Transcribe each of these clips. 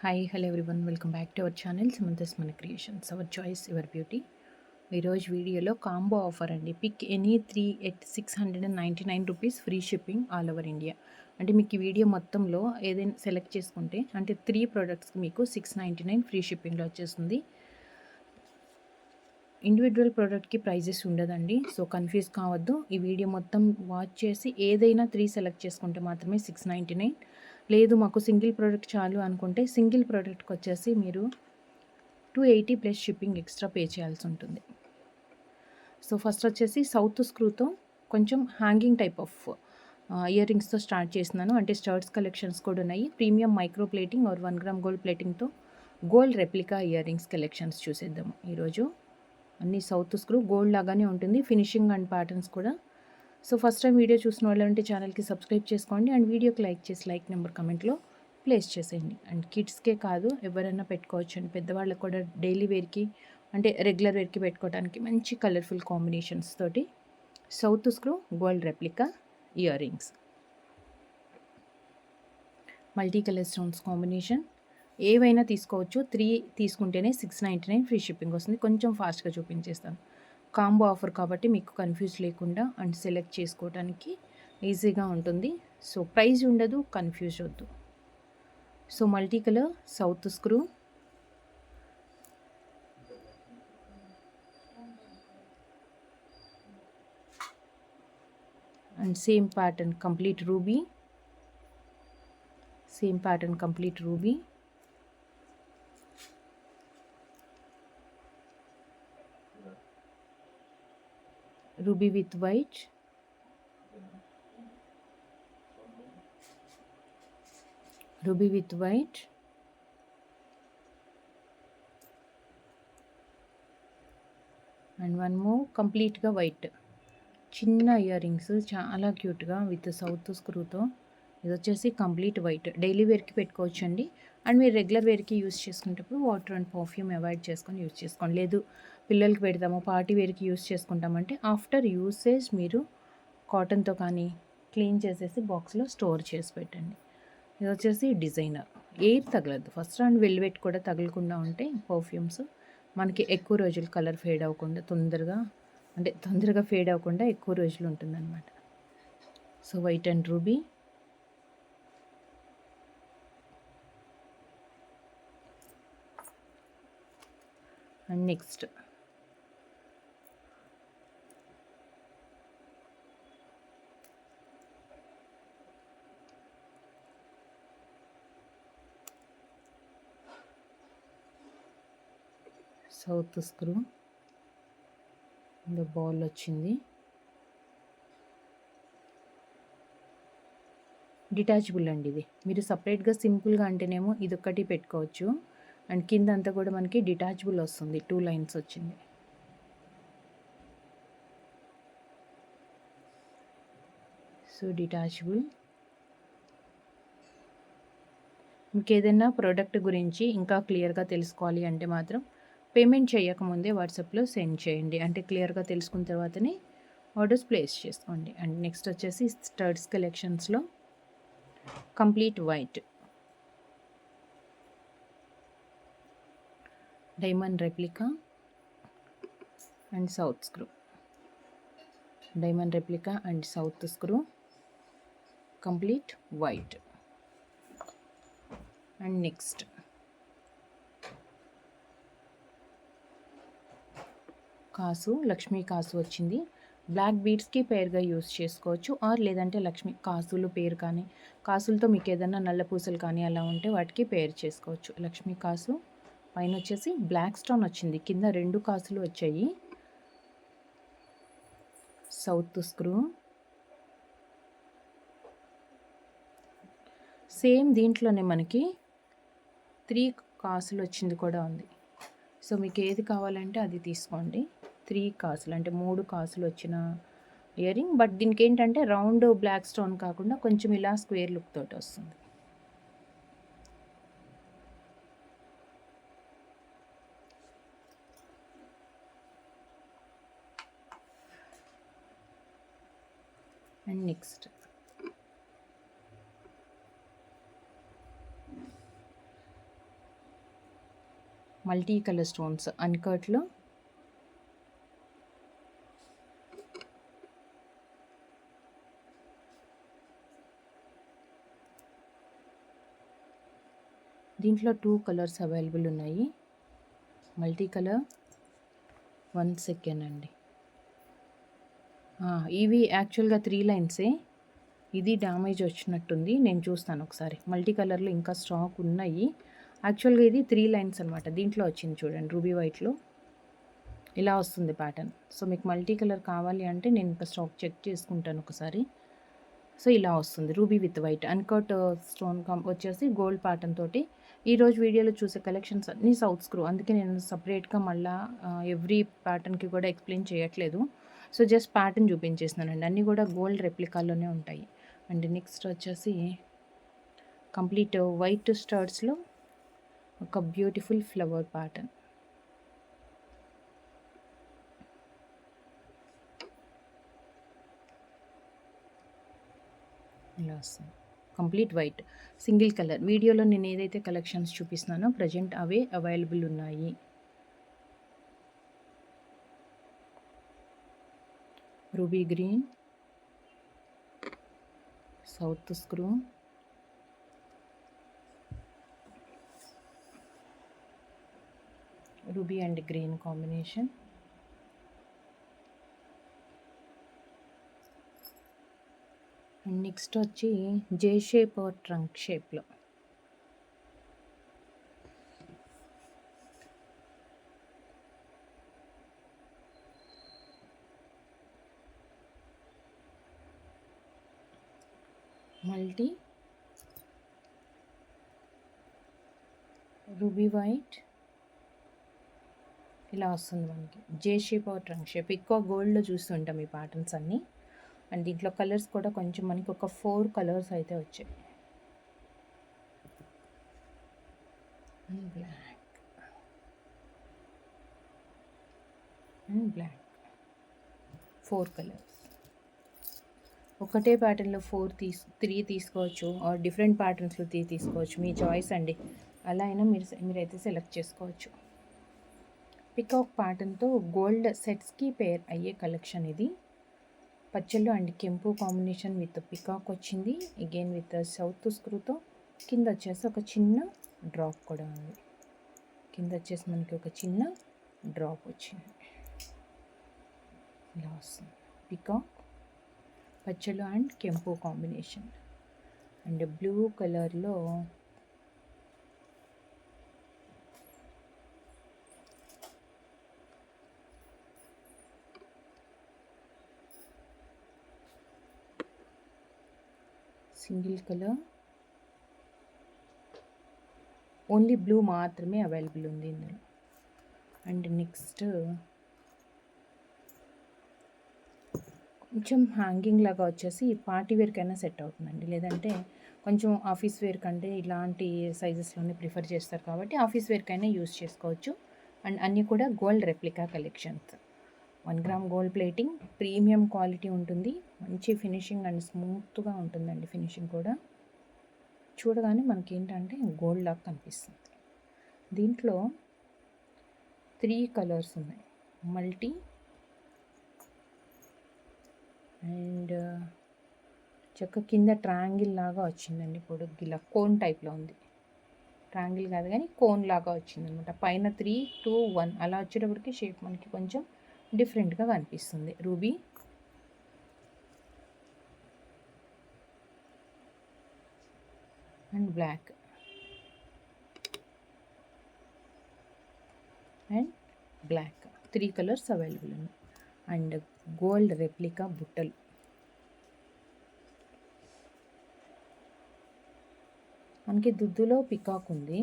Hi hello everyone, welcome back to our channel Sumanthas మన creations, our choice your beauty. ఈరోజు వీడియోలో combo offer అండి. Pick any 3 at 699 rupees, free shipping all over India. అంటే మీకు ఈ video మొత్తంలో ఏదైనా సెలెక్ట్ చేసుకుంటే అంటే 3 ప్రోడక్ట్స్కి మీకు 699 ఫ్రీ షిప్పింగ్లో వచ్చేస్తుంది. ఇండివిజువల్ ప్రోడక్ట్కి ప్రైజెస్ ఉండదండి, సో కన్ఫ్యూజ్ కావద్దు. ఈ వీడియో మొత్తం వాచ్ చేసి ఏదైనా 3 సెలెక్ట్ చేసుకుంటే మాత్రమే 699. లేదు మాకు సింగిల్ ప్రోడక్ట్ చాలు అనుకుంటే సింగిల్ ప్రోడక్ట్కి వచ్చేసి మీరు 280 ప్లస్ షిప్పింగ్ ఎక్స్ట్రా పే చేయాల్సి ఉంటుంది. సో ఫస్ట్ వచ్చేసి సౌత్ స్క్రూతో కొంచెం హ్యాంగింగ్ టైప్ ఆఫ్ ఇయర్ రింగ్స్తో స్టార్ట్ చేస్తున్నాను. అంటే స్టర్ట్స్ కలెక్షన్స్ కూడా ఉన్నాయి. Premium micro plating or 1 gram gold ప్లేటింగ్తో gold replica earrings collections చూసేద్దాము ఈరోజు. అన్ని సౌత్ స్క్రూ గోల్డ్ లాగానే ఉంటుంది, ఫినిషింగ్ అండ్ ప్యాటర్న్స్ కూడా. సో ఫస్ట్ టైం వీడియో చూసిన వాళ్ళంటే ఛానల్కి సబ్స్క్రైబ్ చేసుకోండి అండ్ వీడియోకి లైక్ చేసి లైక్ నెంబర్ కమెంట్లో ప్లేస్ చేసేయండి. అండ్ కిడ్స్కే కాదు ఎవరైనా పెట్టుకోవచ్చు అండి, పెద్దవాళ్ళకి కూడా డైలీ వేర్కి అంటే రెగ్యులర్ వేర్కి పెట్టుకోవడానికి మంచి కలర్ఫుల్ కాంబినేషన్స్ తోటి south screw gold replica ear rings, multi colour stones combination. ఏవైనా తీసుకోవచ్చు, 3 తీసుకుంటేనే 699 ఫ్రీ షిప్పింగ్ వస్తుంది. కొంచెం ఫాస్ట్గా చూపించేస్తాను, కాంబో ఆఫర్ కాబట్టి మీకు కన్ఫ్యూజ్ లేకుండా అండ్ సెలెక్ట్ చేసుకోవడానికి ఈజీగా ఉంటుంది. సో ప్రైజ్ ఉండదు, కన్ఫ్యూజ్ వద్దు. సో మల్టీ కలర్ సౌత్ స్క్రూ, and same pattern complete ruby, same pattern complete ruby, ruby with white, ruby with white, and one more కంప్లీట్గా వైట్. చిన్న ఇయర్ రింగ్స్ చాలా క్యూట్గా విత్ సౌత్ స్క్రూతో. ఇది వచ్చేసి కంప్లీట్ వైట్, డైలీ వేర్కి పెట్టుకోవచ్చు అండి. అండ్ మీరు రెగ్యులర్ వేర్కి యూస్ చేసుకునేటప్పుడు వాటర్ అండ్ పర్ఫ్యూమ్ అవాయిడ్ చేసుకొని యూస్ చేసుకోండి. లేదు పిల్లలకి పెడతాము పార్టీ వేర్కి యూస్ చేసుకుంటామంటే ఆఫ్టర్ యూసేజ్ మీరు కాటన్తో కానీ క్లీన్ చేసేసి బాక్స్లో స్టోర్ చేసి పెట్టండి. ఇది వచ్చేసి డిజైనర్, ఎయిర్ తగలదు ఫస్ట్. అండ్ వెల్వెట్ కూడా తగలకుండా ఉంటాయి పర్ఫ్యూమ్స్. మనకి ఎక్కువ రోజులు కలర్ ఫేడ్ అవ్వకుండా తొందరగా ఫేడ్ అవ్వకుండా ఎక్కువ రోజులు ఉంటుందన్నమాట. So white and ruby, and next south screw ball వచ్చింది. డిటాచబుల్ అండి, ఇది మీరు సపరేట్గా సింపుల్గా అంటేనేమో ఇది ఒక్కటి పెట్టుకోవచ్చు. అండ్ కింద అంతా కూడా మనకి డిటాచబుల్ వస్తుంది, 2 లైన్స్ వచ్చింది. So detachable. మీకు ఏదైనా ప్రోడక్ట్ గురించి ఇంకా క్లియర్గా తెలుసుకోవాలి అంటే మాత్రం పేమెంట్ చేయకముందే వాట్సాప్లో సెండ్ చేయండి. అంటే క్లియర్గా తెలుసుకున్న తర్వాతనే ఆర్డర్స్ ప్లేస్ చేసుకోండి. అండ్ నెక్స్ట్ వచ్చేసి స్టర్ట్స్ కలెక్షన్స్లో complete white, diamond replica and south screw, diamond replica and south screw complete white. And next కాసు, లక్ష్మీ కాసు వచ్చింది. బ్లాక్ బీడ్స్కి పేరుగా యూస్ చేసుకోవచ్చు, ఆర్ లేదంటే లక్ష్మీ కాసులు పేరు కానీ కాసులతో మీకు ఏదైనా నల్ల పూసలు కానీ అలా ఉంటే వాటికి పేరు చేసుకోవచ్చు. లక్ష్మీ కాసు పైన వచ్చేసి బ్లాక్ స్టోన్ వచ్చింది, కింద 2 కాసులు వచ్చాయి. సౌత్ స్క్రూ సేమ్ దీంట్లోనే మనకి 3 కాసులు వచ్చింది కూడా ఉంది. సో మీకు ఏది కావాలంటే అది తీసుకోండి. 3 కాసులు అంటే 3 కాసులు వచ్చిన ఇయర్ రింగ్, బట్ దీనికి ఏంటంటే రౌండ్ బ్లాక్ స్టోన్ కాకుండా కొంచెం ఇలా స్క్వేర్ లుక్ తోటి వస్తుంది. And next multi colour stones అన్కట్లో. దీంట్లో 2 కలర్స్ అవైలబుల్ ఉన్నాయి. Multi colour. 1 సెకండ్ అండి. ఇవి యాక్చువల్గా 3 లైన్సే. ఇది డ్యామేజ్ వచ్చినట్టుంది, నేను చూస్తాను ఒకసారి. మల్టీ కలర్లో ఇంకా స్టాక్ ఉన్నాయి. యాక్చువల్గా ఇది 3 లైన్స్ అనమాట. దీంట్లో వచ్చింది చూడండి, రూబీ వైట్లో ఇలా వస్తుంది ప్యాటర్న్. సో మీకు మల్టీ కలర్ కావాలి అంటే నేను ఇంకా స్టాక్ చెక్ చేసుకుంటాను ఒకసారి. సో ఇలా వస్తుంది ruby with white uncut stone వచ్చేసి గోల్డ్ ప్యాటర్న్ తోటి. ఈరోజు వీడియోలో చూసే కలెక్షన్స్ అన్నీ సౌత్ స్క్రూ, అందుకే నేను సపరేట్గా మళ్ళీ ఎవ్రీ ప్యాటర్న్కి కూడా ఎక్స్ప్లెయిన్ చేయట్లేదు. సో జస్ట్ ప్యాటర్న్ చూపించేస్తున్నానండి. అన్నీ కూడా గోల్డ్ రెప్లికాల్లోనే ఉంటాయి. అండ్ నెక్స్ట్ వచ్చేసి కంప్లీట్ వైట్ స్టర్ట్స్లో ఒక బ్యూటిఫుల్ ఫ్లవర్ ప్యాటర్న్. ఇలా వస్తుంది కంప్లీట్ వైట్ సింగిల్ కలర్. వీడియోలో నేను ఏదైతే కలెక్షన్స్ చూపిస్తున్నానో ప్రజెంట్ అవే అవైలబుల్ ఉన్నాయి. Ruby green, south screw, ruby and green combination, and next వచ్చి జే షేప్ ఆర్ ట్రంక్ షేప్లో. మల్టీ రూబీ వైట్ ఇలా వస్తుంది మనకి. జే షేప్ ఆర్ ట్రంక్ షేప్. ఎక్కువ గోల్డ్లో చూస్తుంటాం ఈ ప్యాటర్న్స్ అన్నీ. అండ్ దీంట్లో కలర్స్ కూడా కొంచెం మనకి ఒక 4 కలర్స్ అయితే వచ్చాయి. And black and black 4 colours. ఒకటే ప్యాటర్న్లో 3 తీసుకోవచ్చు, ఆర్ డిఫరెంట్ ప్యాటర్న్స్లో 3 తీసుకోవచ్చు, మీ చాయిస్ అండి. అలా అయినా మీరైతే సెలెక్ట్ చేసుకోవచ్చు. పికాక్ ప్యాటర్న్తో గోల్డ్ సెట్స్కి పేర్ అయ్యే కలెక్షన్ ఇది. పచ్చళ్ళు అండ్ కెంపు కాంబినేషన్ విత్ పికాక్ వచ్చింది. అగైన్ విత్ సౌత్ స్క్రూతో. కింద వచ్చేసి ఒక చిన్న డ్రాప్ కూడా ఉంది. కింద వచ్చేసి మనకి ఒక చిన్న డ్రాప్ వచ్చింది. ఇలా వస్తుంది పికాక్, పచ్చళ్ళు అండ్ కెంపు కాంబినేషన్. అండ్ బ్లూ కలర్లో సింగిల్ కలర్, ఓన్లీ బ్లూ మాత్రమే అవైలబుల్ ఉంది ఇందులో. అండ్ నెక్స్ట్ కొంచెం హ్యాంగింగ్ లాగా వచ్చేసి పార్టీ వేర్కైనా సెట్ అవుతుందండి, లేదంటే కొంచెం ఆఫీస్ వేర్ కంటే ఇలాంటి సైజెస్లోనే ప్రిఫర్ చేస్తారు కాబట్టి ఆఫీస్ వేర్కైనా యూస్ చేసుకోవచ్చు. అండ్ అన్నీ కూడా gold replica collections. 1 gram gold plating, premium quality ఉంటుంది, మంచి ఫినిషింగ్ అండ్ స్మూత్గా ఉంటుందండి. ఫినిషింగ్ కూడా చూడగానే మనకి ఏంటంటే గోల్డ్ లాగా కనిపిస్తుంది. దీంట్లో 3 కలర్స్ ఉన్నాయి. మల్టీ అండ్ చెక్క కింద ట్రయాంగిల్ లాగా వచ్చిందండి, పొడుగు ఇలా కోన్ టైప్లో ఉంది. ట్రయాంగిల్ కాదు కానీ కోన్ లాగా వచ్చిందనమాట. పైన 3, 2, 1 అలా వచ్చేటప్పటికి షేప్ మనకి కొంచెం డిఫరెంట్గా కనిపిస్తుంది. Ruby and black and black 3 colours available ఉన్నాయి. అండ్ గోల్డ్ రెప్లికా బుట్టలు. మనకి దుద్దులో పికాక్ ఉంది,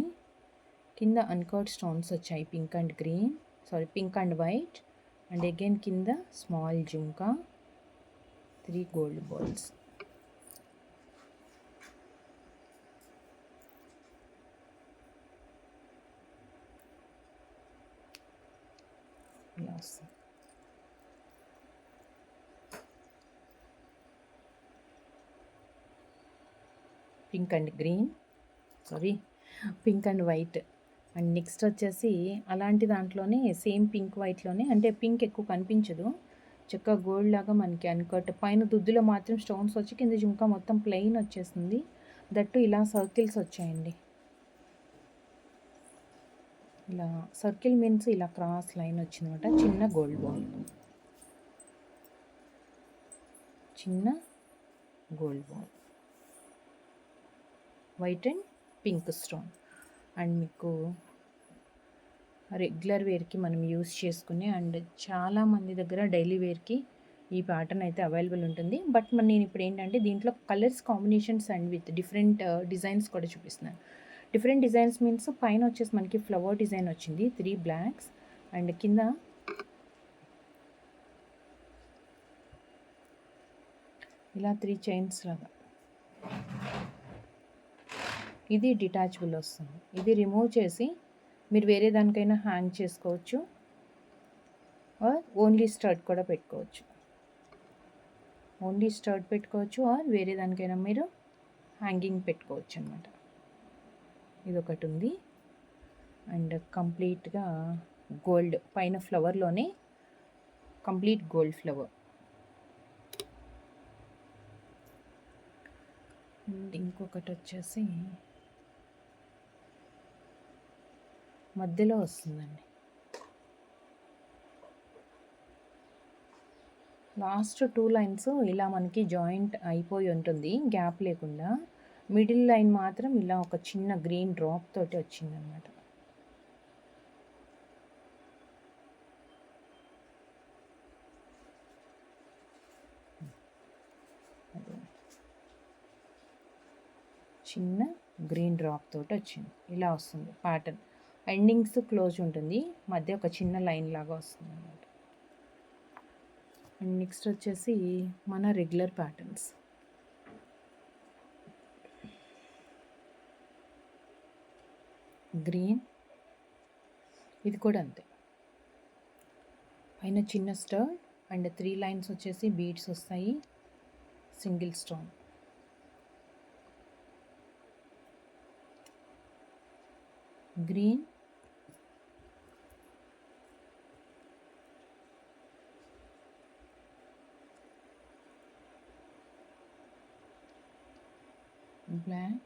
కింద అన్కట్ స్టోన్స్ వచ్చాయి, pink and white. And again కింద small jhumka, 3 gold balls. Pink and white. And next వచ్చేసి అలాంటి దాంట్లోనే సేమ్ పింక్ వైట్లోనే, అంటే పింక్ ఎక్కువ కనిపించదు, చక్కగా గోల్డ్ లాగా మనకి అన్కట్ పైన దుద్దులో మాత్రం స్టోన్స్ వచ్చి కింద జుంకా మొత్తం ప్లెయిన్ వచ్చేస్తుంది. దట్టు ఇలా సర్కిల్స్ వచ్చాయండి. ఇలా సర్కిల్ మీన్స్ ఇలా క్రాస్ లైన్ వచ్చిందన్నమాట. చిన్న గోల్డ్ బాల్, చిన్న gold ball, white and pink stone. And మీకు రెగ్యులర్ వేర్కి మనం యూస్ చేసుకునే అండ్ చాలామంది దగ్గర డైలీ వేర్కి ఈ ప్యాటర్న్ అయితే అవైలబుల్ ఉంటుంది. బట్ నేను ఇప్పుడు ఏంటంటే దీంట్లో colours combinations and with different designs కూడా చూపిస్తున్నాను. డిఫరెంట్ డిజైన్స్ మీన్స్ పైన వచ్చేసి మనకి ఫ్లవర్ డిజైన్ వచ్చింది, 3 బ్లాక్స్, అండ్ కింద ఇలా 3 చైన్స్ లాగా. ఇది డిటాచబుల్ వస్తుంది. ఇది రిమూవ్ చేసి మీరు వేరే దానికైనా హ్యాంగ్ చేసుకోవచ్చు, ఆర్ ఓన్లీ స్టర్ట్ కూడా పెట్టుకోవచ్చు. ఓన్లీ స్టర్ట్ పెట్టుకోవచ్చు, ఆర్ వేరే దానికైనా మీరు హ్యాంగింగ్ పెట్టుకోవచ్చు అనమాట. ఇది ఒకటి ఉంది. అండ్ కంప్లీట్గా గోల్డ్ పైన ఫ్లవర్లోనే కంప్లీట్ గోల్డ్ ఫ్లవర్. అండ్ ఇంకొకటి వచ్చేసి మధ్యలో వస్తుందండి. లాస్ట్ 2 లైన్స్ ఇలా మనకి జాయింట్ అయిపోయి ఉంటుంది, గ్యాప్ లేకుండా. మిడిల్ లైన్ మాత్రం ఇలా ఒక చిన్న గ్రీన్ డ్రాప్ తోటి వచ్చిందనమాట. చిన్న గ్రీన్ డ్రాప్ తోటి వచ్చింది. ఇలా వస్తుంది ప్యాటర్న్. ఎండింగ్స్ క్లోజ్ ఉంటుంది, మధ్య ఒక చిన్న లైన్ లాగా వస్తుంది అన్నమాట. అండ్ నెక్స్ట్ వచ్చేసి మన రెగ్యులర్ ప్యాటర్న్స్. గ్రీన్, ఇది కూడా అంతే, పైన చిన్న స్టర్ అండ్ 3 లైన్స్ వచ్చేసి బీడ్స్ వస్తాయి, single stone. Green, black,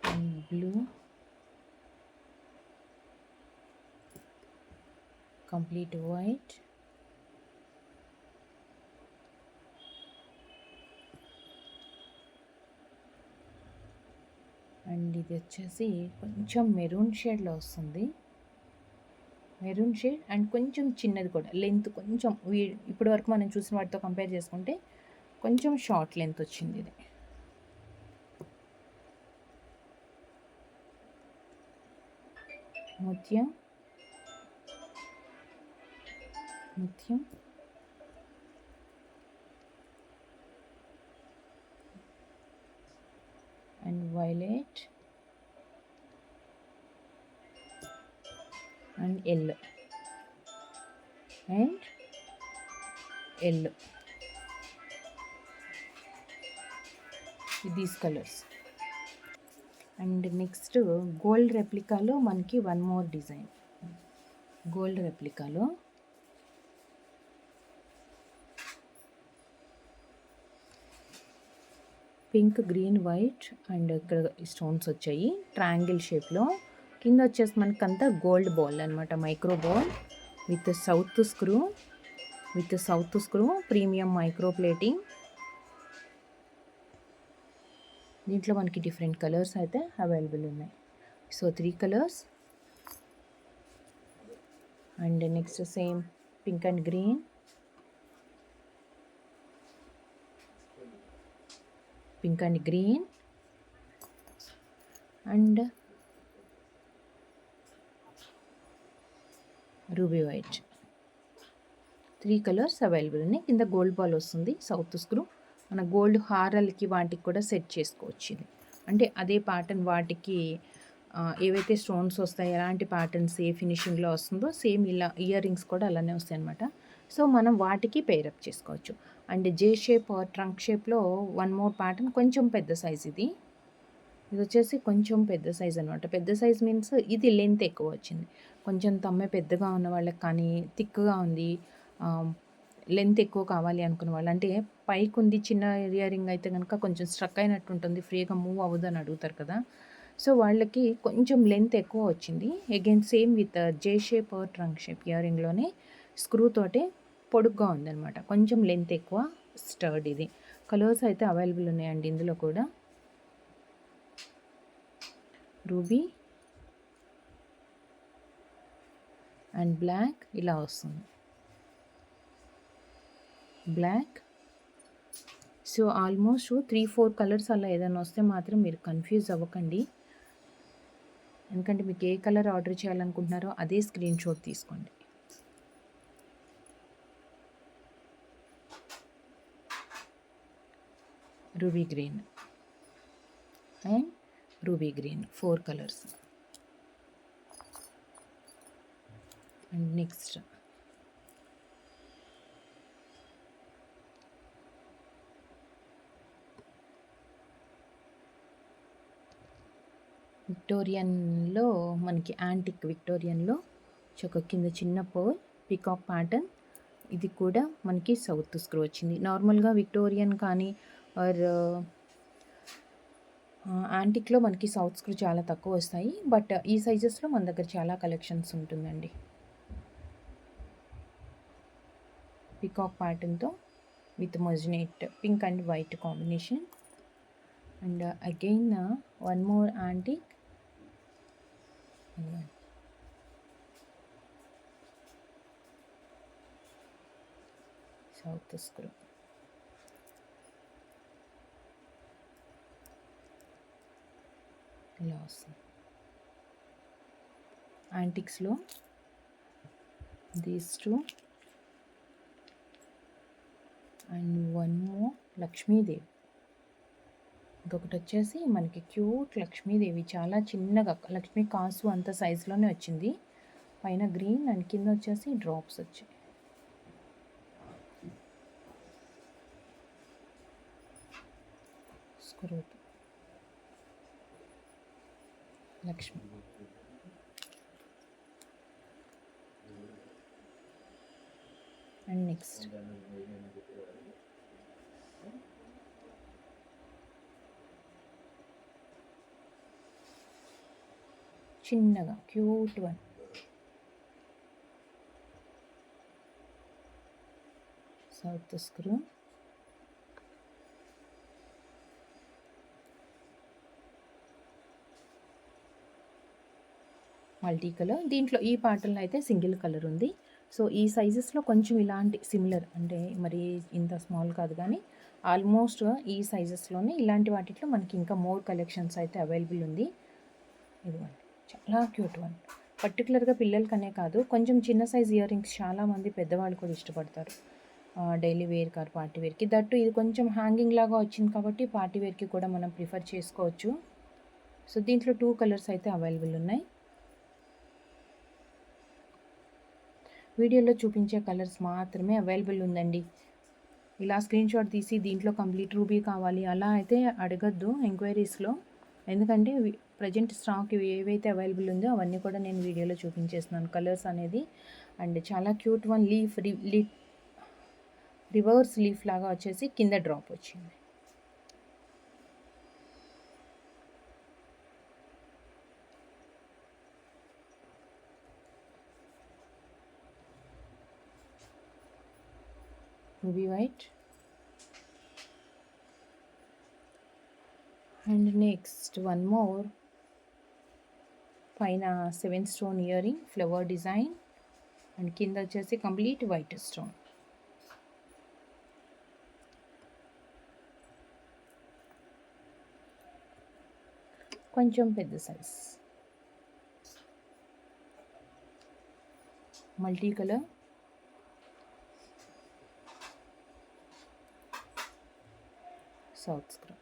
and blue, complete white, and ఇది వచ్చేసి కొంచెం మెరూన్ షేడ్లో వస్తుంది. మెరూన్ షేడ్ అండ్ కొంచెం చిన్నది కూడా, లెంత్ కొంచెం ఇప్పటి వరకు మనం చూసిన వాటితో కంపేర్ చేసుకుంటే కొంచెం షార్ట్ లెంత్ వచ్చింది ఇది. ముత్యం, ముత్యం, and violet and yellow and yellow. these colors. And next gold రెప్లికాలో మనకి వన్ మోర్ డిజైన్. గోల్డ్ రెప్లికాలో పింక్, గ్రీన్, వైట్ అండ్ ఇక్కడ స్టోన్స్ వచ్చాయి ట్రయాంగిల్ షేప్లో. కింద వచ్చేసి మనకంతా గోల్డ్ బాల్ అనమాట, micro ball with south screw premium micro plating. దీంట్లో మనకి డిఫరెంట్ కలర్స్ అయితే అవైలబుల్ ఉన్నాయి. So 3 colours. And next same pink and green, pink and green and ruby white. 3 colours available ఉన్నాయి. కింద గోల్డ్ బాల్ వస్తుంది, south screw. మన gold హారాలకి వాటికి కూడా సెట్ చేసుకోవచ్చు ఇది. అంటే అదే ప్యాటర్న్ వాటికి ఏవైతే స్టోన్స్ వస్తాయి, ఎలాంటి ప్యాటర్న్స్ ఏ ఫినిషింగ్లో వస్తుందో సేమ్ ఇలా ఇయర్ రింగ్స్ కూడా అలానే వస్తాయి అనమాట. సో మనం వాటికి పేరప్ చేసుకోవచ్చు. అండ్ జే షేప్ ట్రంక్ షేప్లో వన్ మోర్ ప్యాటర్న్, కొంచెం పెద్ద సైజ్ ఇది. ఇది వచ్చేసి కొంచెం పెద్ద సైజ్ అనమాట. పెద్ద సైజ్ మీన్స్ ఇది లెంత్ ఎక్కువ వచ్చింది. కొంచెం తమ్మె పెద్దగా ఉన్న వాళ్ళకి కానీ, థిక్‌గా ఉంది, లెంత్ ఎక్కువ కావాలి అనుకున్న వాళ్ళు, అంటే పైకి ఉంది చిన్న ఇయర్ రింగ్ అయితే కనుక కొంచెం స్ట్రక్ అయినట్టు ఉంటుంది, ఫ్రీగా మూవ్ అవ్వదు అని అడుగుతారు కదా. సో వాళ్ళకి కొంచెం లెంత్ ఎక్కువ వచ్చింది. Again same with J shape trunk shape ear రింగ్లోనే స్క్రూ తోటే పొడుగ్గా ఉందన్నమాట. కొంచెం లెంత్ ఎక్కువ, స్టర్డ్ ఇది. కలర్స్ అయితే అవైలబుల్ ఉన్నాయండి ఇందులో కూడా. రూబీ అండ్ బ్లాక్ ఇలా వస్తుంది, బ్లాక్. సో ఆల్మోస్ట్ 3-4 కలర్స్ అలా ఏదైనా వస్తే మాత్రం మీరు కన్ఫ్యూజ్ అవ్వకండి. ఎందుకంటే మీకు ఏ కలర్ ఆర్డర్ చేయాలనుకుంటున్నారో అదే స్క్రీన్ షాట్ తీసుకోండి. Ruby green and ruby green 4 colours. And next విక్టోరియన్లో మనకి యాంటిక్ విక్టోరియన్లో కింద చిన్న పర్ల్ పికాక్ ప్యాటర్న్. ఇది కూడా మనకి సౌత్ స్క్రూ వచ్చింది. నార్మల్గా విక్టోరియన్ కానీ ఆర్ యాంటిక్లో మనకి సౌత్ స్క్రూ చాలా తక్కువ వస్తాయి, బట్ ఈ సైజెస్లో మన దగ్గర చాలా కలెక్షన్స్ ఉంటుందండి. పికాక్ ప్యాటర్న్తో with magenta pink and white combination. And again one more antique, south screw. ఇలా వస్తుంది యాంటిక్స్లో these two. And one more Lakshmidevi. ఇంకొకటి వచ్చేసి మనకి క్యూట్ లక్ష్మీదేవి, చాలా చిన్నగా లక్ష్మీ కాసు అంత సైజులోనే వచ్చింది. పైన గ్రీన్ అండ్ కింద వచ్చేసి డ్రాప్స్ వచ్చాయి. స్క్రూ లక్ష్మి. అండ్ నెక్స్ట్ చిన్నగా cute one, south screw. Multi colour. దీంట్లో ఈ పాటల్లో అయితే సింగిల్ కలర్ ఉంది. సో ఈ సైజెస్లో కొంచెం ఇలాంటి సిమిలర్, అంటే మరి ఇంత స్మాల్ కాదు కానీ ఆల్మోస్ట్ ఈ సైజెస్లోనే ఇలాంటి వాటిలో మనకి ఇంకా మోర్ కలెక్షన్స్ అయితే అవైలబుల్ ఉంది. ఇదిగోండి చాలా క్యూట్ వన్. పర్టికులర్గా పిల్లలకనే కాదు, కొంచెం చిన్న సైజ్ ఇయర్ రింగ్స్ చాలామంది పెద్దవాళ్ళు కూడా ఇష్టపడతారు డైలీ వేర్ కార్ పార్టీ వేర్కి. దట్టు ఇది కొంచెం హ్యాంగింగ్ లాగా వచ్చింది కాబట్టి పార్టీ వేర్కి కూడా మనం ప్రిఫర్ చేసుకోవచ్చు. సో దీంట్లో 2 కలర్స్ అయితే అవైలబుల్ ఉన్నాయి. వీడియోలో చూపించే కలర్స్ మాత్రమే అవైలబుల్ ఉందండి. ఇలా స్క్రీన్ షాట్ తీసి దీంట్లో కంప్లీట్ రూబీ కావాలి అలా అయితే అడగద్దు ఎంక్వైరీస్లో, ఎందుకంటే ప్రజెంట్ స్టాక్ ఏవైతే అవైలబుల్ ఉందో అవన్నీ కూడా నేను వీడియోలో చూపించేస్తున్నాను కలర్స్ అనేది. అండ్ చాలా cute one leaf, reverse leaf లాగా వచ్చేసి కింద డ్రాప్ వచ్చింది. Ruby white. And next one more పైన 7 stone ear ring flower design and కింద వచ్చేసి కంప్లీట్ వైట్ స్టోన్. కొంచెం పెద్ద size, multi colour. South screw.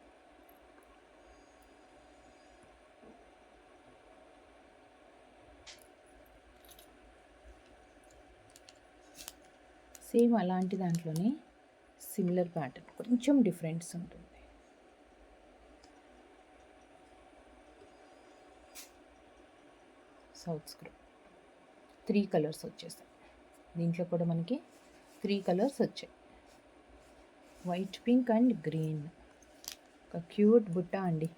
Same అలాంటి దాంట్లోనే సిమిలర్ ప్యాటర్న్, కొంచెం డిఫరెన్స్ ఉంటుంది. సౌత్ స్క్రూ 3 కలర్స్ వచ్చేసాయి. దీంట్లో కూడా మనకి 3 కలర్స్ వచ్చాయి, వైట్, పింక్ అండ్ గ్రీన్. ఒక క్యూట్ బుట్ట అండి.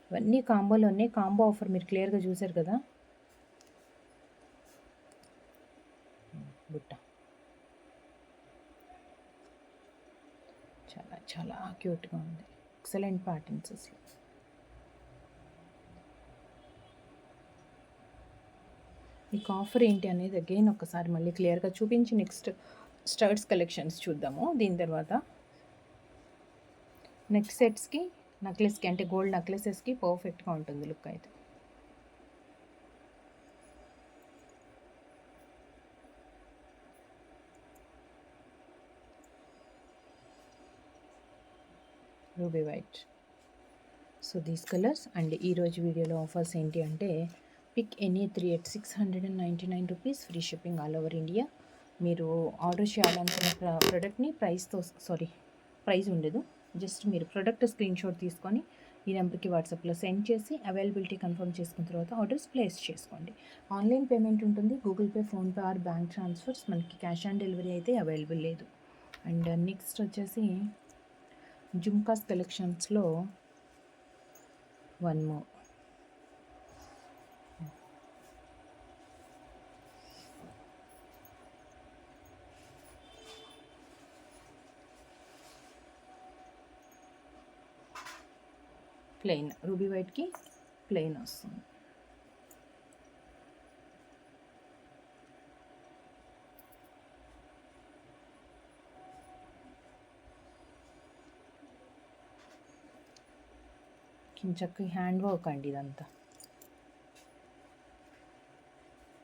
ఇవన్నీ కాంబోలో ఉన్నాయి. కాంబో ఆఫర్ మీరు క్లియర్గా చూసారు కదా. బుట్ట చాలా చాలా క్యూట్గా ఉంది. ఎక్సలెంట్ ప్యాటర్న్స్ అసలు. మీకు ఆఫర్ ఏంటి అనేది అగైన్ ఒకసారి మళ్ళీ క్లియర్గా చూపించి నెక్స్ట్ స్టర్ట్స్ కలెక్షన్స్ చూద్దాము. దీని తర్వాత నెక్ సెట్స్కి, నెక్లెస్కి, అంటే గోల్డ్ నెక్లెసెస్కి పర్ఫెక్ట్గా ఉంటుంది లుక్ అయితే. Ruby white. So these colours. And ఈరోజు వీడియోలో ఆఫర్స్ ఏంటి అంటే, pick any 3 at 699 rupees, free shipping all over India. మీరు ఆర్డర్ చేయాలనుకున్న ప్రోడక్ట్ని ప్రైస్ ఉండదు. జస్ట్ మీరు ప్రోడక్ట్ స్క్రీన్షాట్ తీసుకొని ఈ నెంబర్కి వాట్సాప్లో సెండ్ చేసి అవైలబిలిటీ కన్ఫర్మ్ చేసుకున్న తర్వాత ఆర్డర్స్ ప్లేస్ చేసుకోండి. ఆన్లైన్ పేమెంట్ ఉంటుంది, Google Pay, PhonePe or bank transfers. మనకి క్యాష్ ఆన్ డెలివరీ అయితే అవైలబుల్ లేదు. అండ్ నెక్స్ట్ వచ్చేసి జుమ్కాస్ కలెక్షన్స్లో వన్ మోర్. ప్లెయిన్, రూబీ వైట్కి ప్లెయిన్ వస్తుంది. కించక్కి హ్యాండ్ వర్క్ అండి, ఇదంతా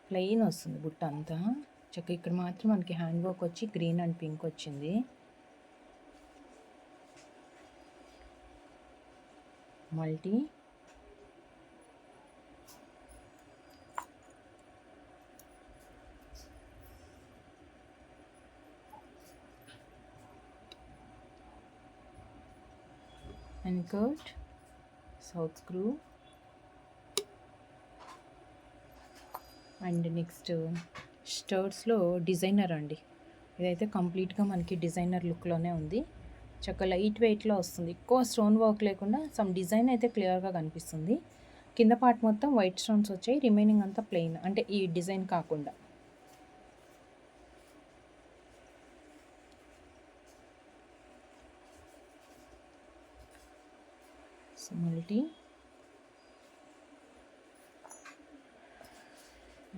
ప్లెయిన్ వస్తుంది బుట్ట అంతా. చక్క ఇక్కడ మాత్రం మనకి హ్యాండ్ వర్క్ వచ్చి గ్రీన్ అండ్ పింక్ వచ్చింది. మల్టీ అండ్ కర్ట్, సౌత్ స్క్రూ. అండ్ నెక్స్ట్ స్టర్ట్స్లో డిజైనర్ అండి. ఇదైతే కంప్లీట్గా మనకి డిజైనర్ లుక్లోనే ఉంది. చక్క లైట్ వెయిట్లో వస్తుంది, ఎక్కువ స్టోన్ వర్క్ లేకుండా సమ్ డిజైన్ అయితే క్లియర్గా కనిపిస్తుంది. కింద పార్ట్ మొత్తం వైట్ స్టోన్స్ వచ్చాయి, రిమైనింగ్ అంతా ప్లెయిన్, అంటే ఈ డిజైన్ కాకుండా. Multi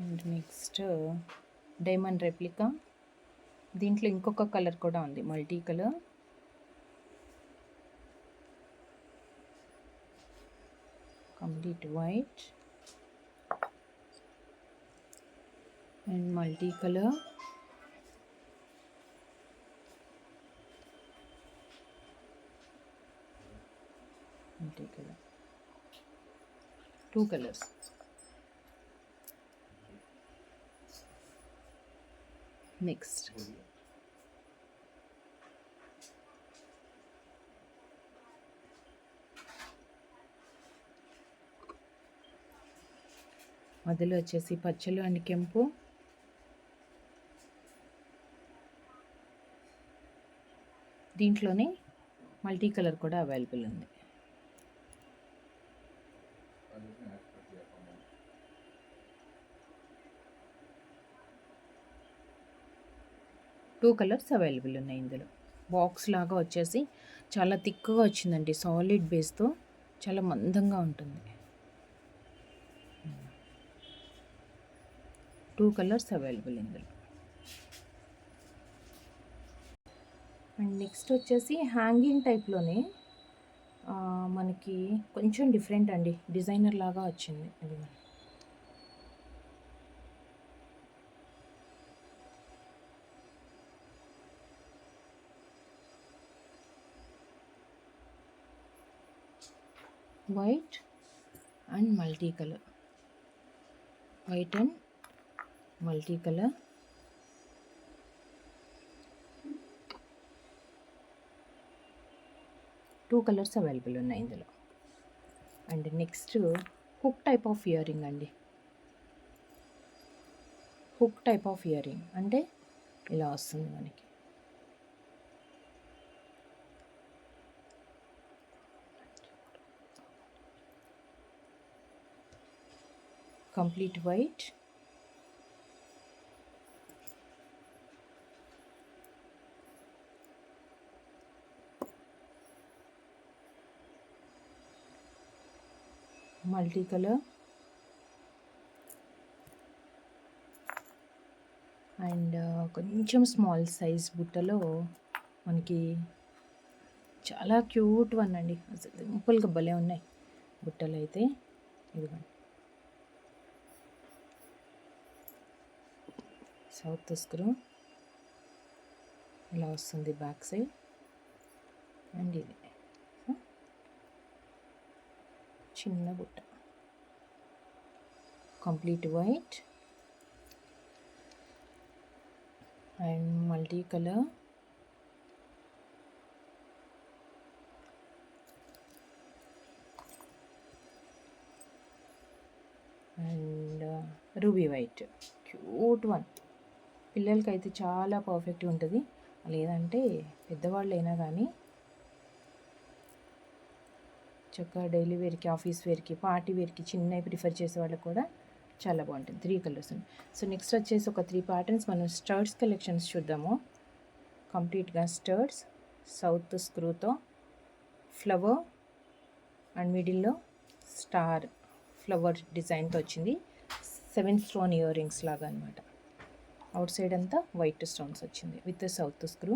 and next diamond replica. దీంట్లో ఇంకొక కలర్ కూడా ఉంది, multi colour. Complete white and multi colour. Multi colour, 2 colours. Next మధ్యలో వచ్చేసి పచ్చలు అండ్ కెంపు. దీంట్లోనే మల్టీ కలర్ కూడా అవైలబుల్ ఉంది. టూ కలర్స్ అవైలబుల్ ఉన్నాయి ఇందులో. బాక్స్ లాగా వచ్చేసి చాలా థిక్గా వచ్చిందండి, సాలిడ్ బేస్తో చాలా మందంగా ఉంటుంది. 2 కలర్స్ అవైలబుల్ ఇందులో. అండ్ నెక్స్ట్ వచ్చేసి హ్యాంగింగ్ టైప్లోనే మనకి కొంచెం డిఫరెంట్ అండి, డిజైనర్ లాగా వచ్చింది. అది white and multi colour, white and multi colour. 2 colours available ఉన్నాయి ఇందులో. And next hook type of earring అండి. Hook type of earring అంటే ఇలా వస్తుంది మనకి. Complete white, multi colour and కొంచెం స్మాల్ సైజ్ బుట్టలో మనకి చాలా క్యూట్ వన్ అండి. సింపుల్గా భలే ఉన్నాయి బుట్టలు అయితే. ఇదిగోండి, సౌత్ స్క్రూ ఇలా వస్తుంది బ్యాక్ సైడ్. అండ్ ఇది చిన్న బుట్ట, complete white and multi colour and ruby white. Cute one, పిల్లలకైతే చాలా పర్ఫెక్ట్గా ఉంటుంది. లేదంటే పెద్దవాళ్ళైనా కానీ చక్కగా డైలీ వేర్కి, ఆఫీస్ వేర్కి, పార్టీ వేర్కి చిన్నవి ప్రిఫర్ చేసే వాళ్ళకి కూడా చాలా బాగుంటుంది. 3 కలర్స్ ఉన్నాయి. సో నెక్స్ట్ వచ్చేసి ఒక 3 ప్యాటర్న్స్ మనం స్టర్డ్స్ కలెక్షన్స్ చూద్దాము. కంప్లీట్గా స్టర్డ్స్, సౌత్ స్క్రూతో ఫ్లవర్ అండ్ మిడిల్లో స్టార్ ఫ్లవర్ డిజైన్తో వచ్చింది. 7 స్టోన్ ఇయర్ రింగ్స్ లాగా అనమాట. అవుట్ సైడ్ అంతా వైట్ స్టోన్స్ వచ్చింది with south screw.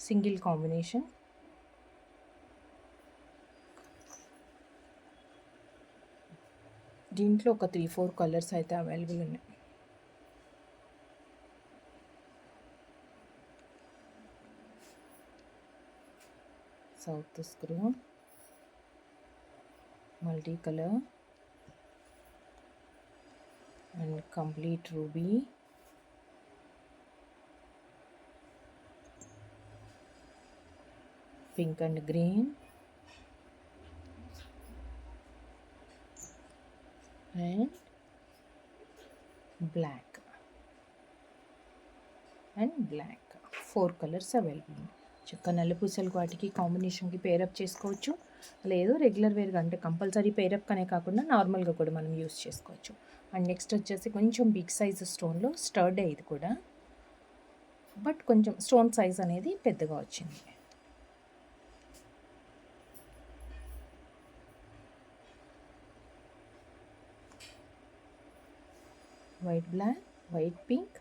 Single combination. దీంట్లో ఒక 3-4 కలర్స్ అయితే అవైలబుల్ ఉన్నాయి. South screw, multi colour and complete ruby, pink and green and black and black. 4 colours available. చక్క నల్లపూసలు వాటికి కాంబినేషన్కి పేరప్ చేసుకోవచ్చు. లేదు రెగ్యులర్ వేర్గా అంటే కంపల్సరీ పేరప్ కనే కాకుండా నార్మల్గా కూడా మనం యూస్ చేసుకోవచ్చు. అండ్ నెక్స్ట్ వచ్చేసి కొంచెం బిగ్ సైజ్ స్టోన్లో స్టర్డ్. ఇది కూడా బట్ కొంచెం స్టోన్ సైజ్ అనేది పెద్దగా వచ్చింది. White black, white pink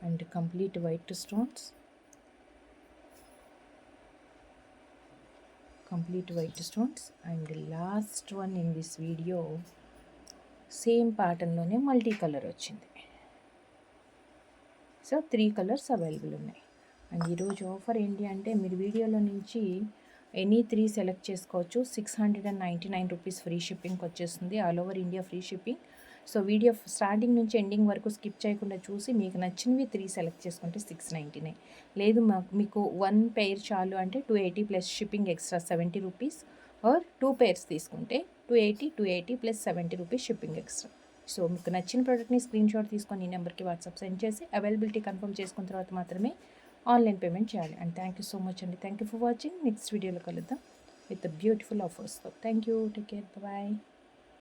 and complete white stones, complete white stones. And last one in this video same ప్యాటర్న్లోనే మల్టీ కలర్ వచ్చింది. సో 3 కలర్స్ అవైలబుల్ ఉన్నాయి. అండ్ ఈరోజు ఆఫర్ ఏంటి అంటే మీరు వీడియోలో నుంచి ఎనీ 3 సెలెక్ట్ చేసుకోవచ్చు. 699 రూపీస్ ఫ్రీ షిప్పింగ్కి వచ్చేస్తుంది. All over India free shipping. So video starting నుంచి ఎండింగ్ వరకు స్కిప్ చేయకుండా చూసి మీకు నచ్చినవి 3 సెలెక్ట్ చేసుకుంటే 699. లేదు మీకు 1 పెయిర్ చాలు అంటే 280 plus shipping extra 70 rupees. Or 2 pairs తీసుకుంటే 280 plus 70 rupees shipping extra. So మీకు నచ్చిన ప్రోడక్ట్ని స్క్రీన్ షాట్ తీసుకొని ఈ నెంబర్కి వాట్సాప్ సెండ్ చేసి అవైలబిలిటీ కన్ఫర్మ్ చేసుకున్న తర్వాత మాత్రమే ఆన్లైన్ పేమెంట్ చేయాలి. And thank you so much అండి. Thank you for watching. Next వీడియోలో కలుద్దాం విత్ బ్యూటిఫుల్ ఆఫర్స్తో. Thank you. Take care. Bye.